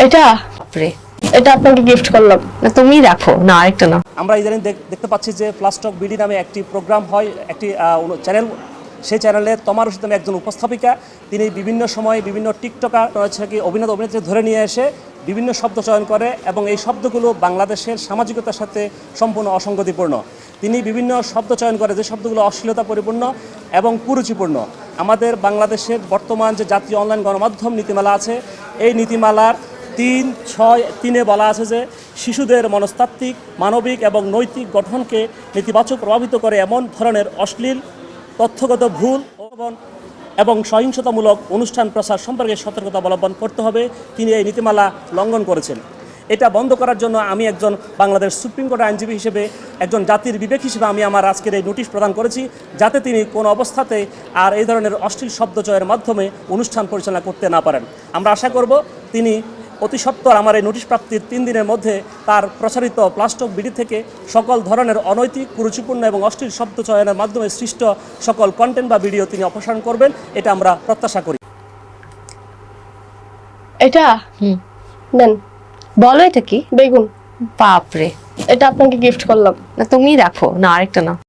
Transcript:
এটা বাপরে, এটা আপনাকে গিফট করলাম। না তুমি রাখো, না আরেকটা না। আমরা ইদানিং দেখতে পাচ্ছি যে প্লাস্টক বিডি নামে একটি প্রোগ্রাম হয়, একটি চ্যানেল। সেই চ্যানেলে তমা রশিদ নামে একজন উপস্থাপিকা, তিনি বিভিন্ন সময় বিভিন্ন টিকটকার হচ্ছে কি অভিনেত্রী ধরে নিয়ে এসে বিভিন্ন শব্দ চয়ন করে এবং এই শব্দগুলো বাংলাদেশের সামাজিকতার সাথে সম্পূর্ণ অসঙ্গতিপূর্ণ। তিনি বিভিন্ন শব্দ চয়ন করে যে শব্দগুলো অশ্লীলতা পরিপূর্ণ এবং কুরুচিপূর্ণ। আমাদের বাংলাদেশের বর্তমান যে জাতীয় অনলাইন গণমাধ্যম নীতিমালা আছে, এই নীতিমালার 3.6.3-এ বলা আছে যে শিশুদের মনস্তাত্ত্বিক, মানবিক এবং নৈতিক গঠনকে নেতিবাচক প্রভাবিত করে এমন ধরনের অশ্লীল, তথ্যগত ভুল এবং সহিংসতামূলক অনুষ্ঠান প্রচার সম্পর্কে সতর্কতা অবলম্বন করতে হবে। তিনি এই নীতিমালা লঙ্ঘন করেছেন। এটা বন্ধ করার জন্য আমি একজন বাংলাদেশ সুপ্রিম কোর্টের আইনজীবী হিসেবে, একজন জাতির বিবেক হিসেবে আমি আমার আজকের এই নোটিশ প্রদান করেছি, যাতে তিনি কোনো অবস্থাতে আর এই ধরনের অশ্লীল শব্দচয়ের মাধ্যমে অনুষ্ঠান পরিচালনা করতে না পারেন। আমরা আশা করব তিনি অতি সত্বর আমার এই নোটিশ প্রাপ্তির 3 দিনের মধ্যে তার প্রচারিত প্লাস্টক বিডি থেকে সকল ধরনের অনৈতিক, কুরুচিপূর্ণ এবং অশ্লীল শব্দ চয়নের মাধ্যমে সৃষ্ট সকল কন্টেন্ট বা ভিডিও তিনি অপসারণ করবেন, এটা আমরা প্রত্যাশা করি। এটা নেন, বলো এটা কি? বেগুন। বাপরে, এটা আপনাকে গিফট করলাম। না তুমি রাখো, না আরেকটা না।